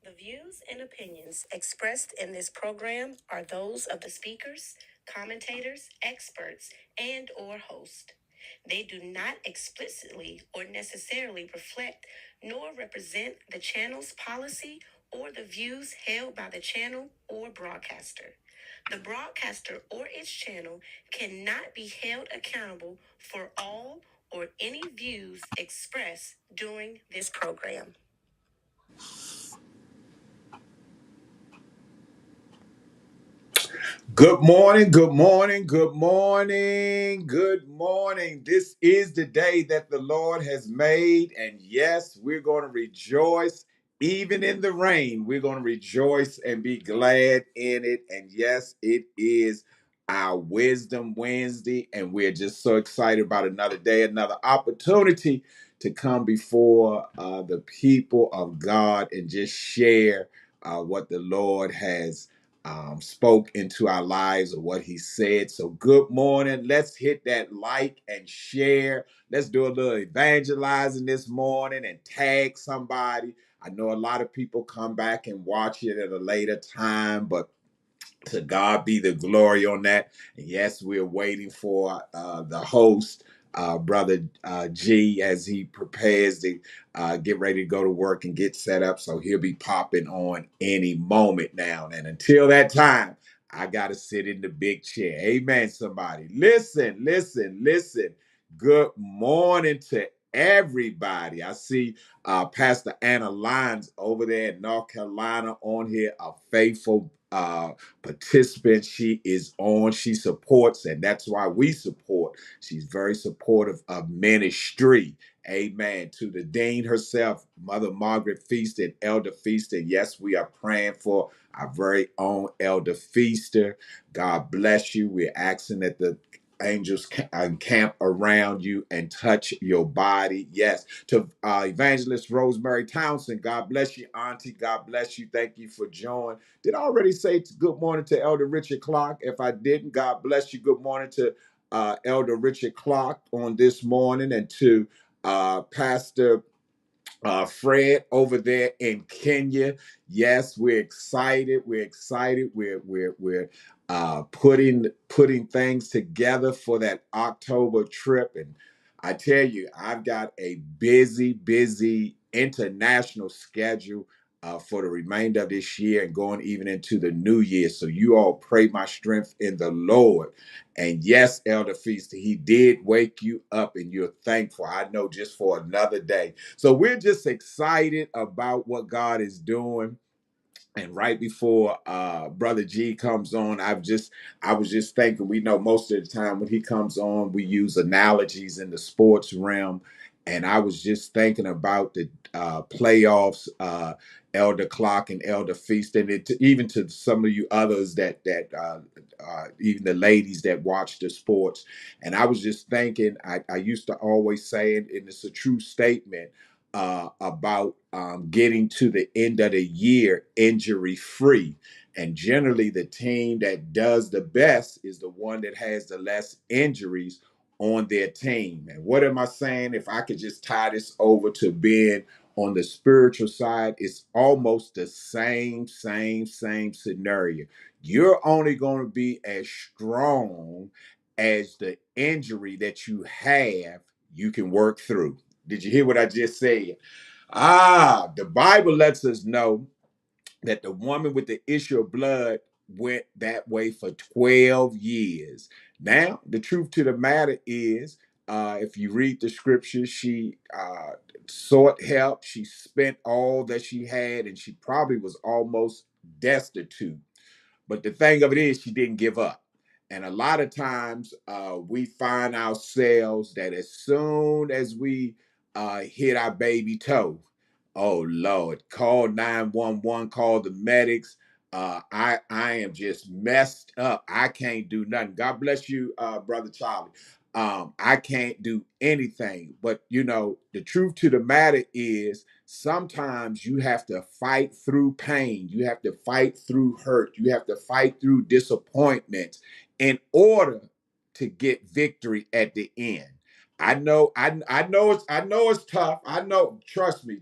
The views and opinions expressed in this program are those of the speakers, commentators, experts, and/or host. They do not explicitly or necessarily reflect nor represent the channel's policy or the views held by the channel or broadcaster. The broadcaster or its channel cannot be held accountable for all or any views expressed during this program. Good morning, good morning, good morning, good morning. This is the day that the Lord has made. And yes, we're going to rejoice. Even in the rain, we're going to rejoice and be glad in it. And yes, it is our Wisdom Wednesday. And we're just so excited about another day, another opportunity to come before the people of God and just share what the Lord has spoke into our lives or what he said. So good morning. Let's hit that like and share. Let's do a little evangelizing this morning and tag somebody. I know a lot of people come back and watch it at a later time, but to God be the glory on that. And yes, we're waiting for the host, Brother G, as he prepares to get ready to go to work and get set up. So he'll be popping on any moment now. And until that time, I got to sit in the big chair. Amen, somebody. Listen, listen, listen. Good morning to everybody. I see Pastor Anna Lyons over there in North Carolina on here, a faithful participant. She is on, she supports, and that's why we support. She's very supportive of ministry. Amen. To the dean herself, Mother Margaret Feaster, Elder Feaster. Yes, we are praying for our very own Elder Feaster. God bless you. We're asking that the angels encamp around you and touch your body. Yes. To Evangelist Rosemary Townsend, God bless you, Auntie. God bless you. Thank you for joining. Did I already say good morning to Elder Richard Clark? If I didn't, God bless you. Good morning to Elder Richard Clark on this morning, and to Pastor Fred over there in Kenya. Yes, we're excited. We're excited. We're putting things together for that October trip. And I tell you, I've got a busy international schedule for the remainder of this year and going even into the new year. So you all pray my strength in the Lord. And yes, Elder Feaster, he did wake you up and you're thankful. I know, just for another day. So we're just excited about what God is doing. And right before Brother G comes on, I was just thinking, we know most of the time when he comes on, we use analogies in the sports realm. And I was just thinking about the playoffs, Elder Clark and Elder Feast, and even to some of you others that even the ladies that watch the sports. And I was just thinking, I used to always say, and it's a true statement, about getting to the end of the year injury free. And generally, the team that does the best is the one that has the less injuries on their team. And what am I saying? If I could just tie this over to being on the spiritual side, it's almost the same scenario. You're only going to be as strong as the injury that you have, you can work through. Did you hear what I just said? The Bible lets us know that the woman with the issue of blood went that way for 12 years. Now, the truth to the matter is, if you read the scriptures, she sought help. She spent all that she had, and she probably was almost destitute. But the thing of it is, she didn't give up. And a lot of times we find ourselves that as soon as we hit our baby toe, oh Lord, call 911, call the medics. I am just messed up. I can't do nothing. God bless you, Brother Charlie. I can't do anything. But you know, the truth to the matter is, sometimes you have to fight through pain. You have to fight through hurt. You have to fight through disappointment in order to get victory at the end. I know it's tough. I know, trust me.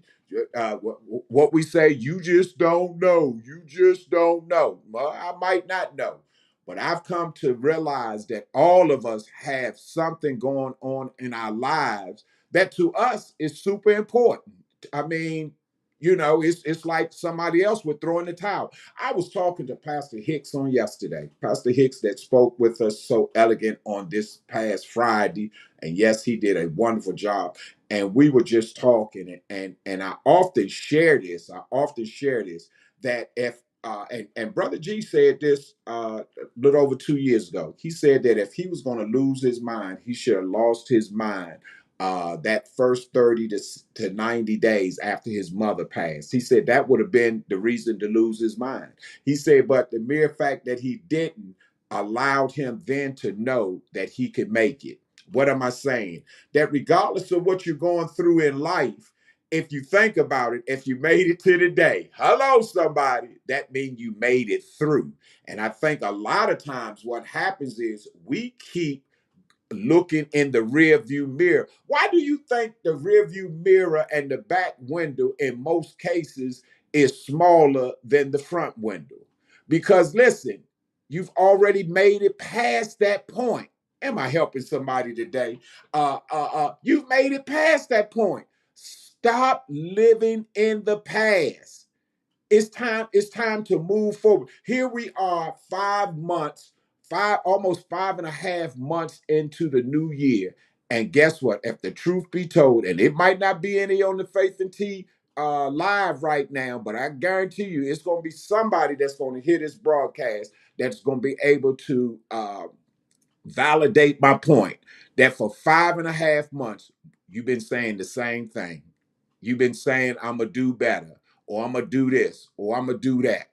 what we say, you just don't know. You just don't know. Well, I might not know, but I've come to realize that all of us have something going on in our lives that to us is super important. I mean, it's like somebody else would throw in the towel. I was talking to Pastor Hicks on yesterday. Pastor Hicks that spoke with us so elegant on this past Friday. And yes, he did a wonderful job. And we were just talking, and I often share this. That if and Brother G said this a little over 2 years ago. He said that if he was going to lose his mind, he should have lost his mind that first 30 to 90 days after his mother passed. He said that would have been the reason to lose his mind. He said, but the mere fact that he didn't allowed him then to know that he could make it. What am I saying? That regardless of what you're going through in life, if you think about it, if you made it to the day, hello, somebody, that means you made it through. And I think a lot of times what happens is we keep looking in the rear view mirror. Why do you think the rear view mirror and the back window in most cases is smaller than the front window? Because listen, you've already made it past that point. Am I helping somebody today? You've made it past that point. Stop living in the past. It's time to move forward. Here we are 5 months, almost 5.5 months into the new year. And guess what? If the truth be told, and it might not be any on the Faith and Tea live right now, but I guarantee you it's going to be somebody that's going to hear this broadcast that's going to be able to validate my point that for 5.5 months, you've been saying the same thing. You've been saying, I'm going to do better, or I'm going to do this, or I'm going to do that.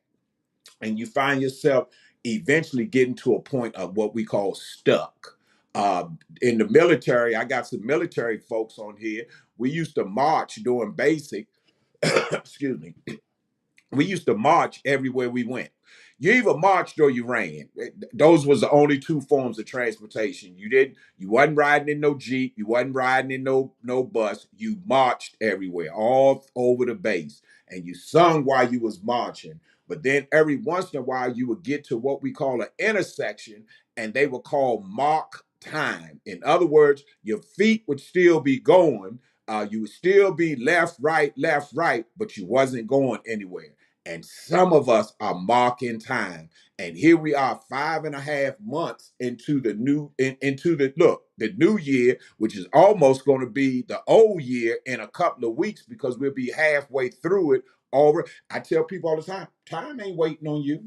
And you find yourself eventually getting to a point of what we call stuck. In the military, I got some military folks on here. We used to march during basic, excuse me, we used to march everywhere we went. You either marched or you ran. Those was the only two forms of transportation. You wasn't riding in no Jeep, you wasn't riding in no bus. You marched everywhere, all over the base. And you sung while you was marching. But then every once in a while you would get to what we call an intersection, and they would call mark time. In other words, your feet would still be going. You would still be left, right, but you wasn't going anywhere. And some of us are marking time. And here we are 5.5 months into the into the new year, which is almost going to be the old year in a couple of weeks because we'll be halfway through it over. I tell people all the time ain't waiting on you.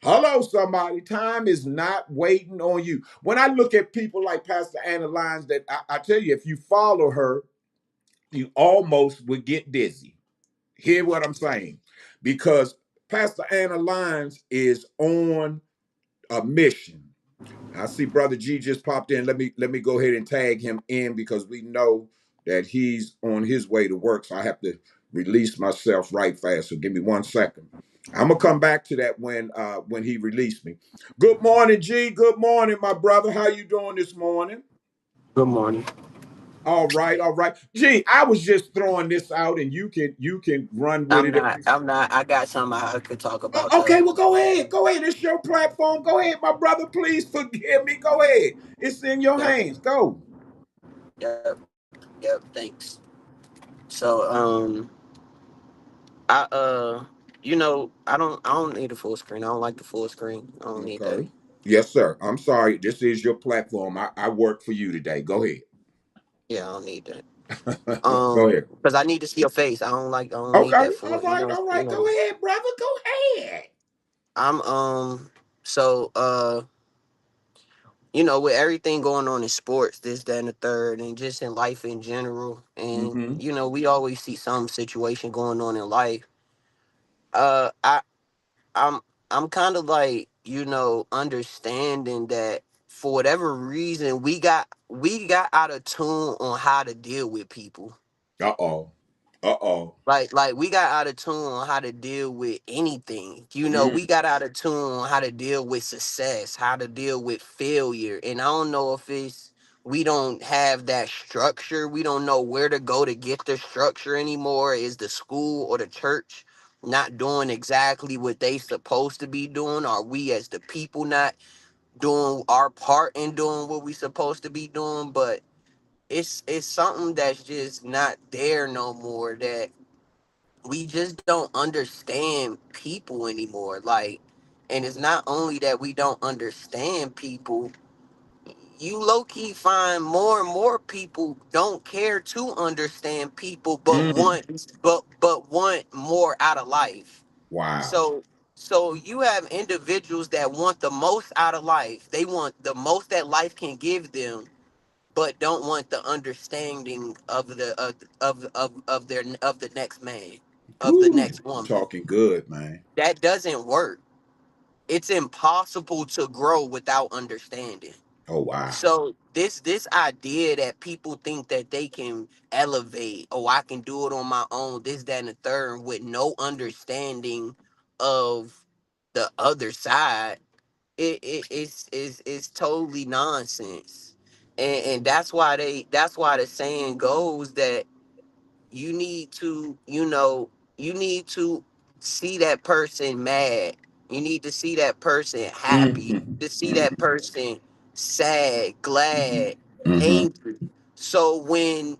Hello, somebody. Time is not waiting on you. When I look at people like Pastor Anna Lyons, that I tell you, if you follow her, you almost would get dizzy. Hear what I'm saying? Because Pastor Anna Lyons is on a mission. I see Brother G just popped in. Let me go ahead and tag him in because we know that he's on his way to work. So I have to release myself right fast. So give me 1 second. I'm gonna come back to that when he released me. Good morning, G. Good morning, my brother. How you doing this morning? Good morning. All right, all right. Gee, I was just throwing this out, and you can run with I'm it if not. you. I'm not. I got something I could talk about Okay, though. well, go ahead. Go ahead. It's your platform. Go ahead, my brother. Please forgive me. Go ahead. It's in your Yep. hands. Go. Yep. Yep. Thanks. So I I don't need a full screen. I don't like the full screen. I don't need that. Okay. Yes, sir. I'm sorry. This is your platform. I work for you today. Go ahead. Yeah, I don't need that. Go ahead. Because I need to see your face. I don't need Okay. that All for right. All right. Go ahead, brother. Go ahead. I'm so with everything going on in sports, this, that, and the third, and just in life in general, and Mm-hmm. we always see some situation going on in life. Uh, I, I'm, I'm kind of like understanding that for whatever reason we got out of tune on how to deal with people. Uh-oh. Uh-oh. Like we got out of tune on how to deal with anything. We Mm. got out of tune on how to deal with success, how to deal with failure. And I don't know if it's We don't have that structure. We don't know where to go to get the structure anymore. Is the school or the church not doing exactly what they supposed to be doing? Are we as the people not doing our part in doing what we supposed to be doing? But it's something that's just not there no more, that we just don't understand people anymore. Like, and it's not only that we don't understand people, you low key find more and more people don't care to understand people, but Mm. want more out of life. Wow. So you have individuals that want the most out of life. They want the most that life can give them, but don't want the understanding of of the next man, of the Woo. next You woman. talking good, man. That doesn't work. It's impossible to grow without understanding. Oh wow. So this idea that people think that they can elevate, oh, I can do it on my own, this, that, and the third, with no understanding of the other side, it's totally nonsense. And that's why the saying goes that you need to, you need to see that person mad. You need to see that person happy. Mm-hmm. To see that Mm-hmm. person sad, glad, Mm-hmm. angry. So when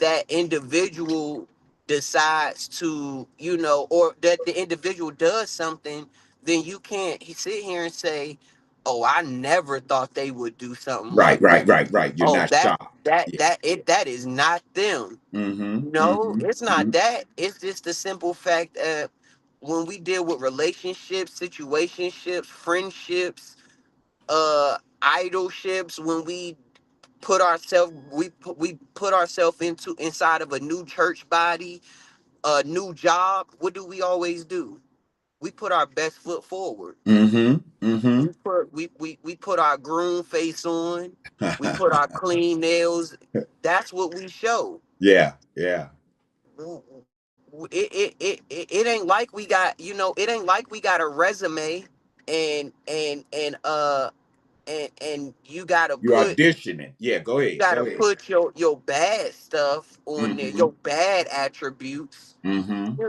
that individual decides to, or that the individual does something, then you can't sit here and say, oh, I never thought they would do something Right, like right, that. right, right. You're Oh, not shocked. Yeah. that is not them. Mm-hmm. No, Mm-hmm. it's not Mm-hmm. that. It's just the simple fact that when we deal with relationships, situationships, friendships, idolships, when we put ourselves into inside of a new church body, a new job, what do we always do? We put our best foot forward. Mm-hmm. Mm-hmm. We put our groom face on. We put our clean nails. That's what we show. Yeah, yeah. It ain't like we got, it ain't like we got a resume, and you gotta You auditioning. Yeah, go ahead. Go ahead. put your bad stuff on there, Mm-hmm. your bad attributes. Mm-hmm.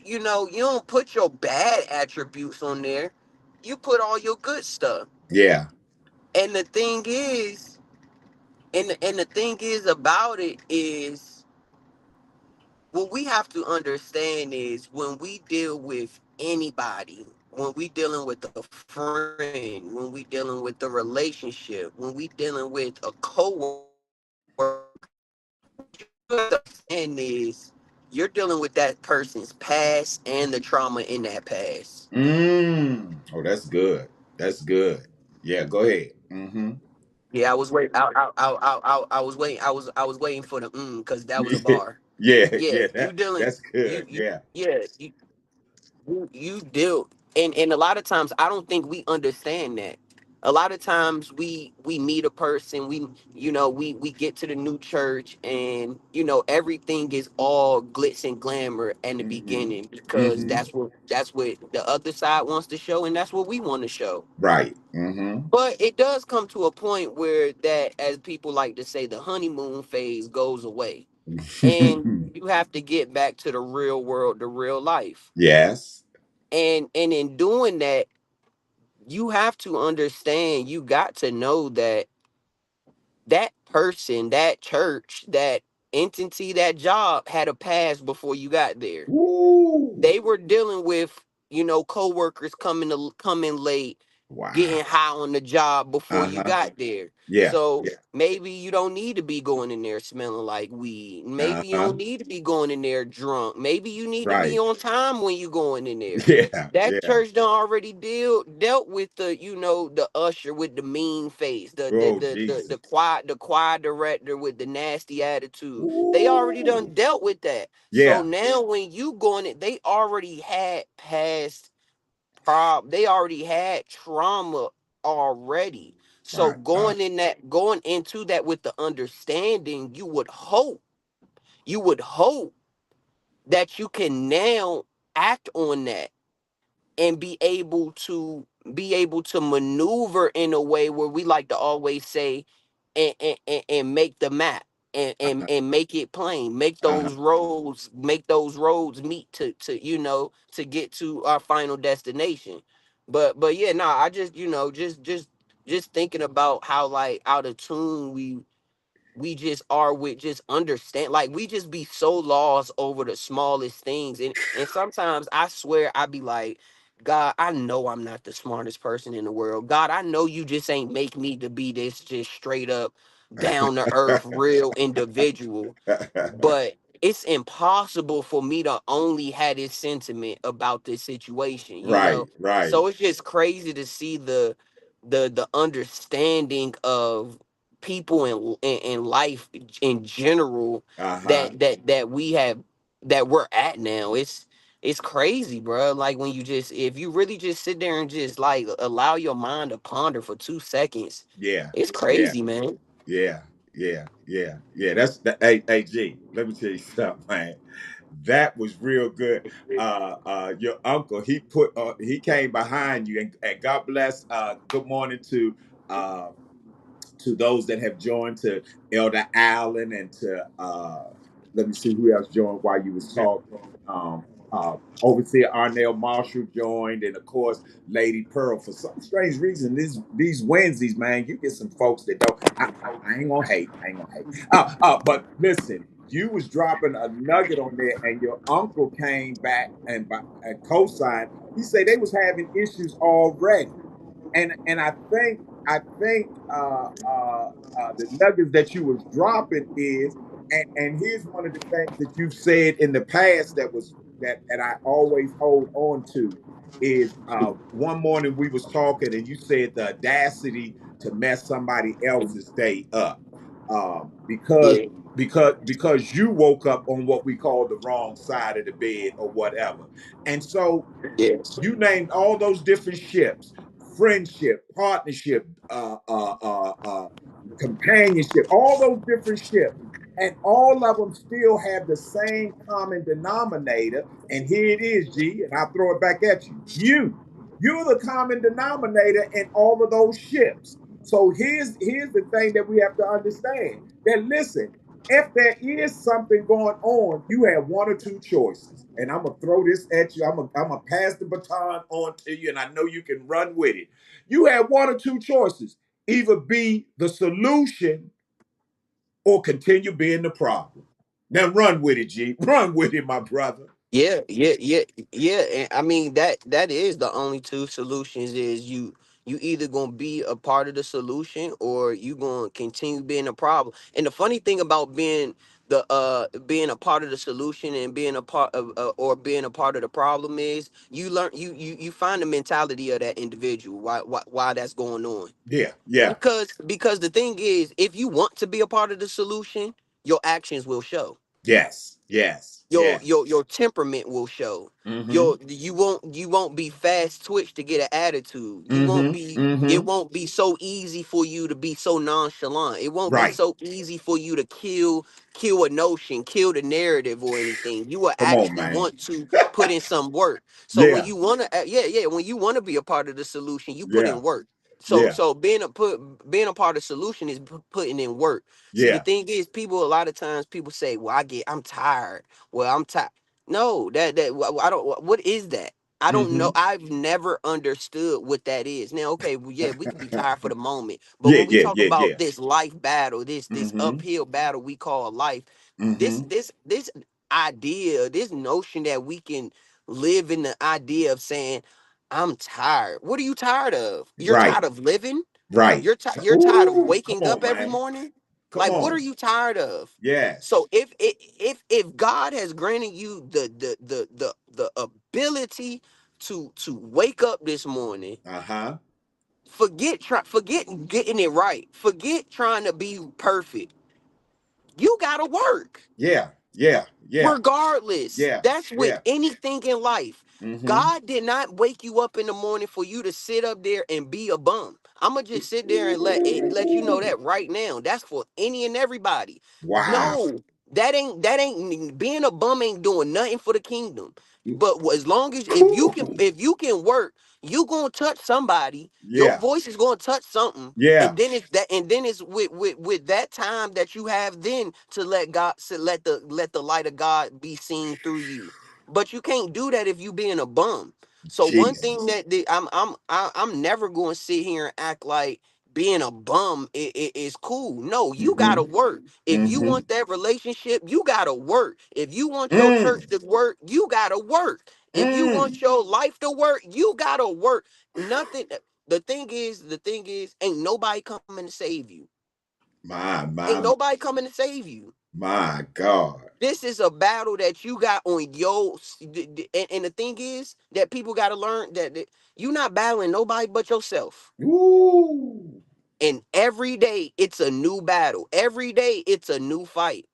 You don't put your bad attributes on there. You put all your good stuff. Yeah. And the thing is, and the thing is about it is, what we have to understand is, when we deal with anybody, when we dealing with a friend, when we dealing with the relationship, when we dealing with a coworker, what you have to understand is, you're dealing with that person's past and the trauma in that past. Mm. Oh, that's good. That's good. Yeah, go ahead. Mm-hmm. Yeah, I was waiting. I was waiting. I was waiting for the because that was a Yeah, bar. yeah, Yeah, yeah. you dealing. That's good. You Yeah. yeah. You deal, and a lot of times I don't think we understand that. A lot of times we meet a person, we get to the new church, and everything is all glitz and glamour in the Mm-hmm. beginning, because Mm-hmm. that's what the other side wants to show, and that's what we want to show. Right. Mm-hmm. But it does come to a point where, that, as people like to say, the honeymoon phase goes away, and you have to get back to the real world, the real life. Yes. And in doing that, you have to understand, you got to know that that person, that church, that entity, that job had a past before you got there. Woo. They were dealing with, coworkers coming late, Wow. getting high on the job before you Uh-huh. got there. Yeah. So Yeah. maybe you don't need to be going in there smelling like weed. Maybe you Uh-huh. don't need to be going in there drunk. Maybe you need to be Right. on time when you going in there. Yeah. That Yeah. church done already dealt with the, the usher with the mean face, Oh, Jesus. the choir director with the nasty attitude. They already Ooh. done dealt with that. So Yeah. now when you going it, they already had past they already had trauma already. So My God. going into that with the understanding, you would hope that you can now act on that, and be able to be able to maneuver in a way where we like to always say, and make the map, Uh-huh. and make it plain, Uh-huh. make those roads meet to to get to our final destination. But yeah, nah, I just just thinking about how like out of tune we just are with just understand, like we just be so lost over the smallest things. And sometimes I swear I be like, God, I know I'm not the smartest person in the world. God, I know you just ain't make me to be this just straight up down to earth real individual, but it's impossible for me to only have this sentiment about this situation, Right, right. so it's just crazy to see the understanding of people and life in general Uh-huh. that we have, that we're at now. It's crazy, bro. Like when you just, if you really just sit there and just like allow your mind to ponder for 2 seconds, Yeah. it's Yeah. crazy, man. Yeah. Yeah. Yeah. Yeah. That's the hey G, let me tell you something, man. That was real good. Your uncle, he came behind you, and God bless. Good morning uh to those that have joined, to Elder Allen, and to let me see who else joined while you was talking. Overseer Arnell Marshall joined, and of course Lady Pearl. For some strange reason, these Wednesdays, man, you get some folks that don't. I ain't gonna hate. I ain't gonna hate. But listen, you was dropping a nugget on there, and your uncle came back and co-signed. He said they was having issues already, and I think the nuggets that you was dropping is, and here's one of the things that you've said in the past that was that and I always hold on to is one morning we was talking and you said the audacity to mess somebody else's day up, because Yeah. you woke up on what we call the wrong side of the bed or whatever. And so Yes. you named all those different ships: friendship, partnership, companionship, all those different ships. And all of them still have the same common denominator. And here it is, G, and I'll throw it back at you. You're the common denominator in all of those ships. So here's the thing that we have to understand: that listen, if there is something going on, you have one or two choices. And I'm gonna throw this at you. I'm gonna pass the baton on to you, and I know you can run with it. You have one or two choices: either be the solution or continue being the problem. Now run with it, G. Run with it, my brother. Yeah. And I mean that is the only two solutions. Is you either gonna be a part of the solution or you gonna continue being a problem. And the funny thing about being a part of the solution and being a part of or being a part of the problem is you learn you find the mentality of that individual, why that's going on. Yeah, yeah, Because the thing is, if you want to be a part of the solution, your actions will show. yes, yes, your yes. your your temperament will show. Mm-hmm. You won't be fast twitch to get an attitude. Mm-hmm. It Mm-hmm. won't be so easy for you to be so nonchalant. It won't be Right. so easy for you to kill a notion, kill the narrative or anything. You will Come on, actually man. want to put in some work. So when Yeah, you want to, yeah, when you want to be a part of the solution, you put yeah, in work. So yeah, so being a part of the solution is putting in work. See, the yeah. thing is, people a lot of times people say, "Well, I'm tired." Well, I'm tired. No, I don't. What is that? I don't know. Mm-hmm. I've never understood what that is. Now, okay, well, yeah, we could be tired for the moment, but Yeah, when we yeah, talk yeah, yeah. about this life battle, this Mm-hmm. uphill battle we call life, this Mm-hmm. this this idea, this notion that we can live in the idea of saying, "I'm tired." What are you tired of? You're Right, tired of living. right. You're tired of Ooh, come waking up on, every man. morning. Come Like, what are on. you tired of? So Yes. if God has granted you the ability to wake up this morning, Uh-huh. forget getting it right. Forget trying to be perfect. You gotta work. Yeah, yeah, yeah, Regardless, yeah, that's with yeah. anything in life. Mm-hmm. God did not wake you up in the morning for you to sit up there and be a bum. I'ma just sit there and let you know Ooh. that right now. That's for any and everybody. Wow. No, that ain't being a bum ain't doing nothing for the kingdom. But as long as Ooh. if you can work, you gonna touch somebody. Your Yeah. voice is gonna touch something. Yeah. And then it's that, and then it's with that time that you have then to let God, to let the light of God be seen through you. But you can't do that if you being a bum. So one thing Jesus. that I'm never going to sit here and act like being a bum is cool. No, you gotta Mm-hmm. work. If you Mm-hmm. want that relationship, you gotta work. If you want your church Mm. to work, you gotta work. If you Mm. want your life to work, you gotta work. Nothing. The thing is, ain't nobody coming to save you. My, Ain't my, my, nobody coming to save you. my God. This is a battle that you got on your, and the thing is that people got to learn that you're not battling nobody but yourself. Ooh. And every day it's a new battle. Every day it's a new fight.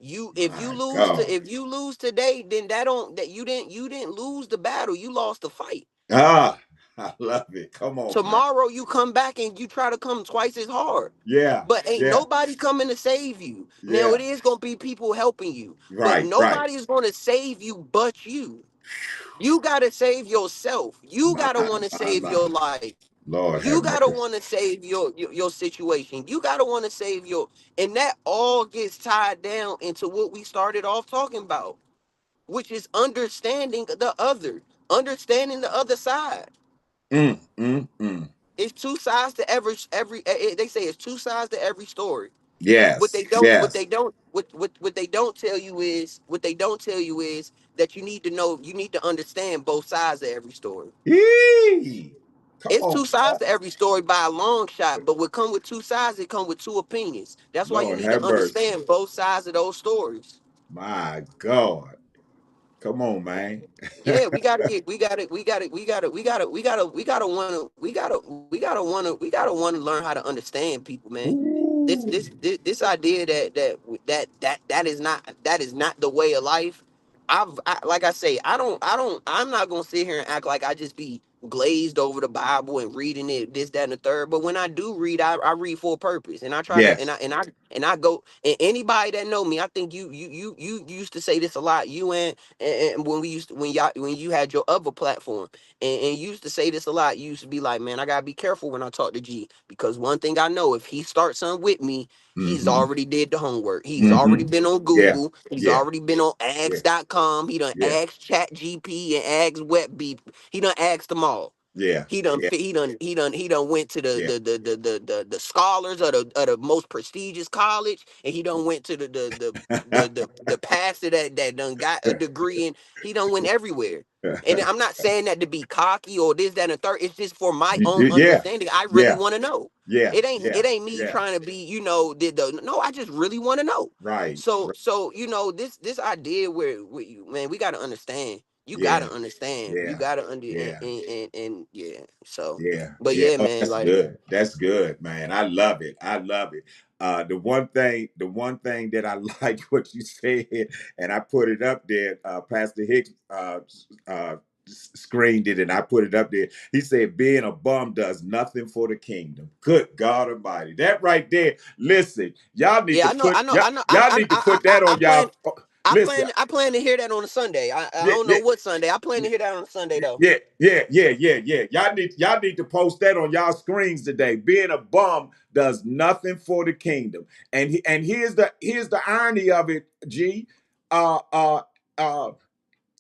You My God. if you lose today, then that don't that you didn't lose the battle. You lost the fight. Ah, I love it. Come on, man. Tomorrow you come back and you try to come twice as hard. Yeah. But ain't Yeah. nobody coming to save you. Now Yeah. it is gonna be people helping you, but Right. Right. nobody is gonna save you but you. You gotta save yourself. You My, gotta want to save my. your life. Lord You have gotta mercy. want to save your situation. You gotta want to save your, and that all gets tied down into what we started off talking about, which is understanding the other side. Mm, mm, mm. It's two sides to every. They say it's two sides to every story. Yes. Yes. What they don't tell you is that you need to understand both sides of every story. Yee. Come It's on, two sides God. to every story by a long shot, but what come with two sides, it come with two opinions. That's why you Lord need to have mercy. understand both sides of those stories. My God. Come on, man. Yeah, we gotta wanna learn how to understand people, man. Ooh. This idea that is not the way of life. Like I say, I'm not gonna sit here and act like I just be glazed over the Bible and reading it, this, that, and the third. But when I do read, I read for a purpose, and I try to, Yes. and I go, and anybody that know me, I think you used to say this a lot. You and when we used to, when you had your other platform, and you used to say this a lot. You used to be like, man, I gotta be careful when I talk to G, because one thing I know, if he starts something with me, he's Mm-hmm. already did the homework. He's Mm-hmm. already been on Yeah. Google. He's Yeah. already been on Yeah. Ask.com. He done Yeah. asked Chat GP and asked Webbeep. He done asked them all. Yeah. Yeah. He done went to Yeah. the scholars of the most prestigious college, and he done went to the pastor that done got a degree, and he done went everywhere. And I'm not saying that to be cocky or this, that, and the third. It's just for my own Yeah. understanding. I really Yeah. want to know. Yeah. Yeah. It ain't me Yeah. trying to be, no, I just really want to know. Right. So Right. this idea where you, man, we got to understand. You got Yeah. to understand. You Yeah. got to under Yeah. and yeah. So, Yeah, but yeah. yeah, Oh, man, that's like, good. That's good, man. I love it. I love it. The one thing that I like what you said, and I put it up there. Pastor Hicks screened it, and I put it up there. He said, "Being a bum does nothing for the kingdom." Good God Almighty, that right there. Listen, y'all need yeah, to put y'all need to put that on plan. y'all. Listen, I plan to hear that on a Sunday. I yeah, don't know yeah, what Sunday. I plan to hear that on a Sunday though. yeah, yeah, yeah, yeah, yeah. Y'all need to post that on y'all screens today. Being a bum does nothing for the kingdom. And here's the irony of it, G. Uh uh uh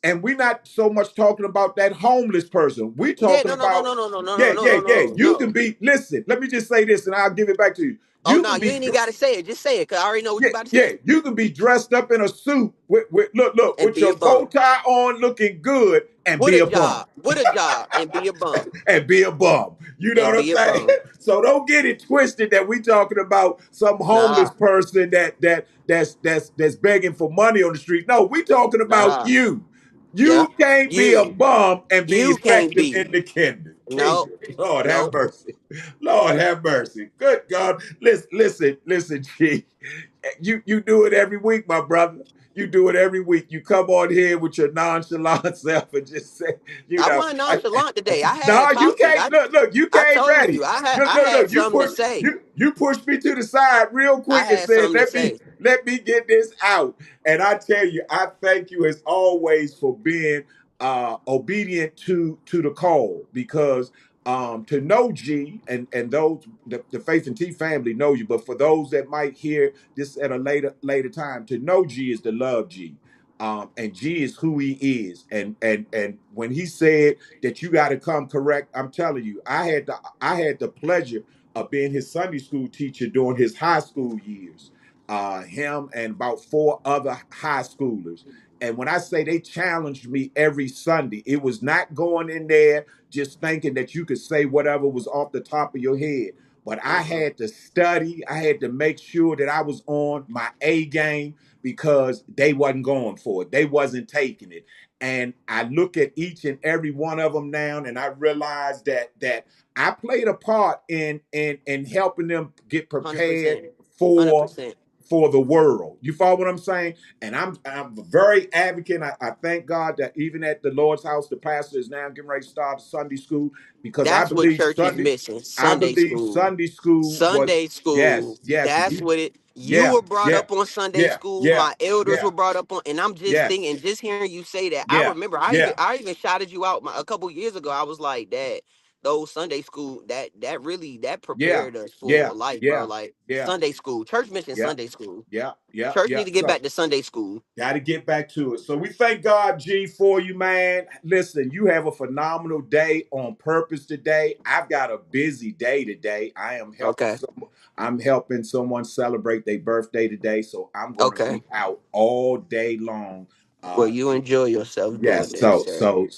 and we're not so much talking about that homeless person. We're Yeah, talking about, no, yeah, no, yeah, no, yeah. no, You no. can be, listen, let me just say this and I'll give it back to you. Oh You no, can you be ain't even gotta say it. Just say it, cause I already know what yeah, you about to yeah. say. You can be dressed up in a suit with look, And with be a your bow bum. tie on looking good and be a bum. With a job, and be a bum. And be a bum. You know And what I'm be a saying? bum. So don't get it twisted that we talking about some homeless Nah, person that's begging for money on the street. No, we talking about nah. you. Yeah. You can't be a You. bum and be You can't effective be. in the kingdom. No. Lord have No. mercy. Lord have mercy. Good God. Listen, G. You do it every week, my brother. You do it every week. You come on here with your nonchalant self and just say, you I know, wasn't nonchalant today. I had no, you topic. can't. Look, you I came told ready. you Look, I look, had look. You something to pushed say. you pushed me to the side real I quick and had said, something to say. let me get this out. And I tell you, I thank you as always for being obedient to the call, because to know G, and those the Faith and T family know you, but for those that might hear this at a later time, to know G is to love G. And G is who he is, and when he said that you got to come correct, I'm telling you, I had the pleasure of being his Sunday school teacher during his high school years. Him and about four other high schoolers. And when I say they challenged me every Sunday, it was not going in there just thinking that you could say whatever was off the top of your head. But I Mm-hmm. had to study. I had to make sure that I was on my A game, because they wasn't going for it. They wasn't taking it. And I look at each and every one of them now, and I realize that I played a part in helping them get prepared 100%. for 100%. the world. You follow what I'm saying? And I'm very advocate. I thank God that even at the Lord's house, the pastor is now getting ready to start a Sunday school, because That's what church is missing. I Sunday believe school. Sunday school was, Sunday school. yes, That's what it. You yeah, were brought yeah, up on Sunday yeah, school. yeah, My elders yeah, were brought up on, and I'm just yes, thinking, just hearing you say that. I yeah, remember, yeah, I even shouted you out a couple years ago. I was like, that those Sunday school that really that yeah, prepared us yeah, for life, bro. yeah, Like yeah, Sunday school, church mission yeah, Sunday school. yeah, yeah, Church yeah. need to get So back to Sunday school. got to get back to it. So we thank God, G, for you, man. Listen, you have a phenomenal day on purpose today. I've got a busy day today. Okay, I'm helping someone celebrate their birthday today, so I'm going to okay. be out all day long. Well, Uh, you enjoy yourself doing Yes, that, sir.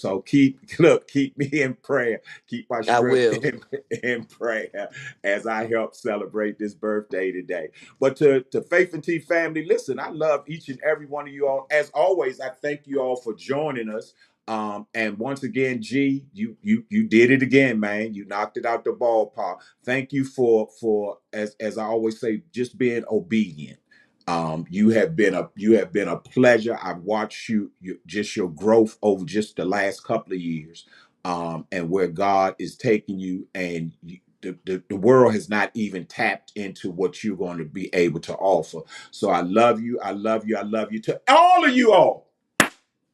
keep me in prayer. Keep my I strength will. in prayer as I help celebrate this birthday today. But to Faith and T family, listen, I love each and every one of you all. As always, I thank you all for joining us. And once again, G, you did it again, man. You knocked it out the ballpark. Thank you for as I always say, just being obedient. You have been a pleasure. I've watched you just your growth over just the last couple of years, and where God is taking you, and the world has not even tapped into what you're going to be able to offer. So I love you. I love you. I love you. To all of you all,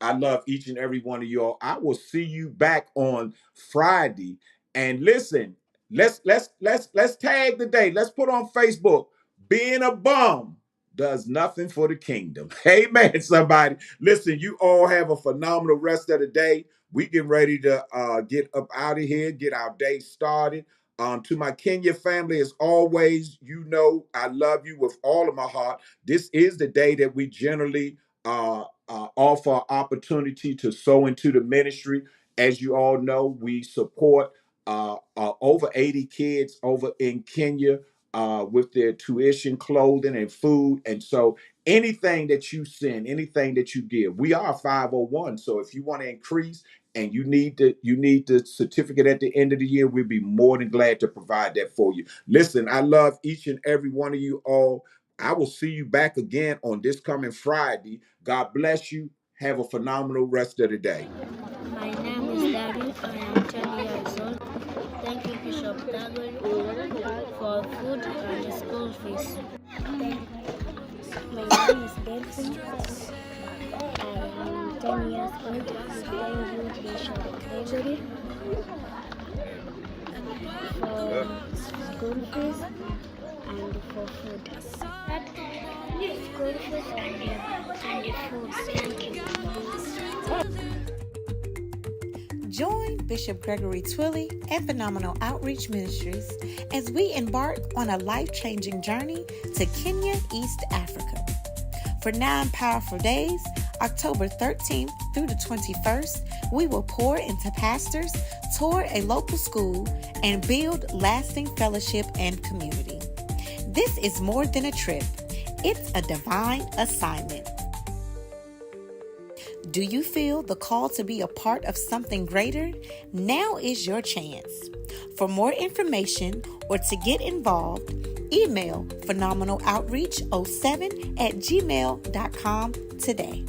I love each and every one of y'all. I will see you back on Friday. And listen, let's tag the day. Let's put on Facebook. Being a bum does nothing for the kingdom. Amen, somebody. Listen, you all have a phenomenal rest of the day. We getting ready to get up out of here, get our day started. To my Kenya family, as always, you know I love you with all of my heart. This is the day that we generally offer opportunity to sow into the ministry. As you all know, we support over 80 kids over in Kenya with their tuition, clothing, and food. And so anything that you send, anything that you give, we are 501. So if you want to increase and you need the certificate at the end of the year, we'd be more than glad to provide that for you. Listen, I love each and every one of you all. I will see you back again on this coming Friday. God bless you. Have a phenomenal rest of the day. My name is David. I am 10 years old. Thank you, Bishop Dagoy, for food and school fees. My name is Delphine. I am 10 years old. Thank you, Bishop Dagoy, for school fees and for food. School fees and food. Thank you. Join Bishop Gregory Twilly and Phenomenal Outreach Ministries as we embark on a life-changing journey to Kenya, East Africa. For 9 powerful days, October 13th through the 21st, we will pour into pastors, tour a local school, and build lasting fellowship and community. This is more than a trip. It's a divine assignment. Do you feel the call to be a part of something greater? Now is your chance. For more information or to get involved, email phenomenaloutreach07@gmail.com today.